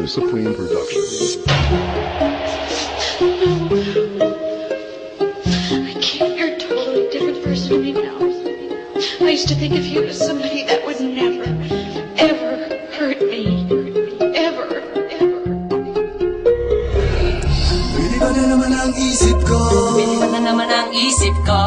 is Supreme Productions. I can't. You're a totally different person to me now. I used to think of you as somebody that would never, ever hurt me. Ever. Lumilipad na naman ang isip ko. Lumilipad na naman ang isip ko.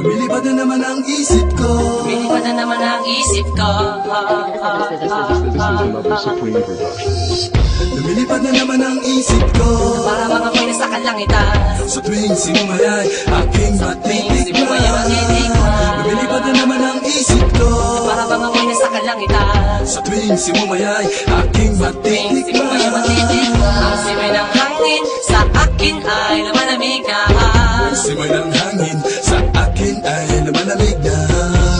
Lumilipad na naman ang isip ko. Lumilipad na naman ang isip ko. This is another Supreme Productions. Lumilipad na naman ang isip ko. Para bang ako'y nasa kalangitan. Sa tuwing sinumayay, aking matitikman. Lumilipad na naman ang isip ko. Para bang ako'y nasa kalangitan. Sa tuwing sinumayay, aking matitikman. Ang simoy ng hangin sa akin ay lumalamig na. Ang simoy ng hangin sa akin ay lumalamig na.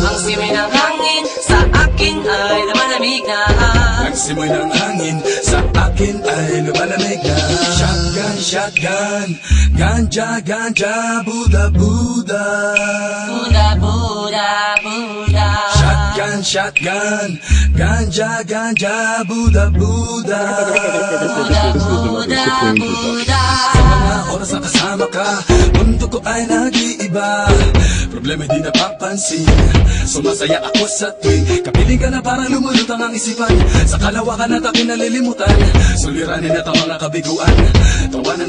Ang simoy ng hangin sa akin ay lumalamig na. Ang simoy ng hangin sa akin ay lumalamig na. Shotgun, shotgun, ganja, ganja, Buddha, Buddha. Buddha, Buddha, Buddha. Shotgun, shotgun, ganja, ganja, Buddha, Buddha. Buddha, Buddha, Buddha. Sa mga oras na kasama ka, mundo ko ay nag-iiba. Problema di napapansin. Sumasaya ako sa tuwing kapiling ka na parang lumulutang ang isipan. Sa kalawakan at aking nalilimutan, suliranin at ang mga kabiguan.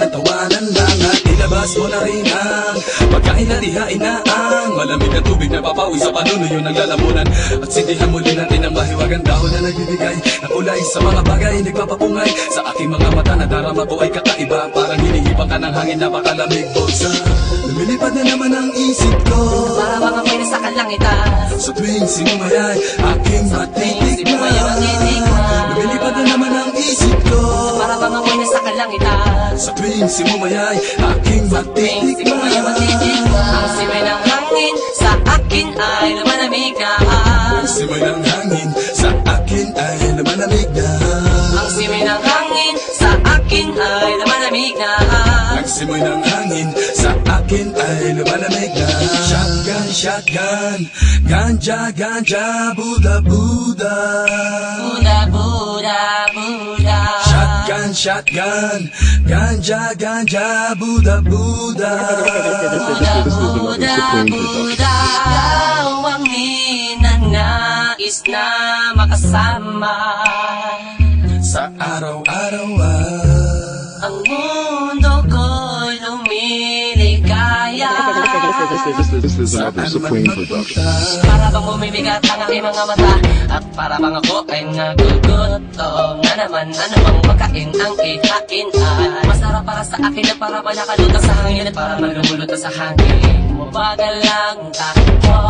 Tawanan lang at ilabas mo na rin ang pagkain at ihain na ang malamig na tubig na papawi sa panunuyo ng lalamunan. At sindihan muli natin ang mahiwagang dahon na nagbibigay ng kulay sa mga bagay nagpapapungay. Sa aking mga mata na darama ko ay kakaiba. Parang hinihipang ka ng hangin na pakalamig bulsa. Lumilipad na naman ang isip ko. Para bang ako'y nasa kalangitan. Sa tuwing sinumayay, aking matitikman. Lumilipad na naman ang isip ko. Para bang ako'y nasa kalangitan. Sa tuwing sinumayay, aking matitikman. Ang simoy ng hangin sa akin ay lumalamig na. Ang simoy ng hangin sa akin ay lumalamig na. Ang simoy ng hangin sa akin ay lumalamig na. Ang simoy ng hangin sa akin ay lumalamig na. Shotgun, shotgun, ganja, ganja, Buddha, Buddha. Buddha, Buddha, Buddha. Shotgun, shotgun, ganja, ganja, Buddha, Buddha. Buddha, Buddha, Buddha. Ikaw ang ninanais na makasama. Sa araw-araw Ang mundo ko'y lumiligaya. This is another Supreme Productions. Para bang bumibigat ang aking mga mata. At para bang ako ay nagugutom na naman. Ano bang pagkain ang ihain ay masarap para sa akin na para ba nakalutas sa hangin. At para malumulutas sa hangin. Mabagal lang takbo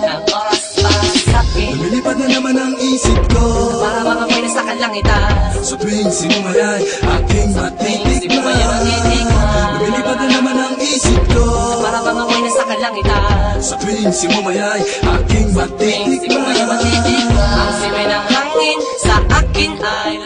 ng oras para sa akin. lumilipad na naman ang isip ko. Para bang ako'y nasa kalangitan. Sa tuwing sinumayay, aking matitikman. Lumilipad na naman ang isip ko. Para bang ako'y nasa kalangitan. Sa tuwing sinumayay, aking matitikman. Ang simoy ng hangin sa akin ay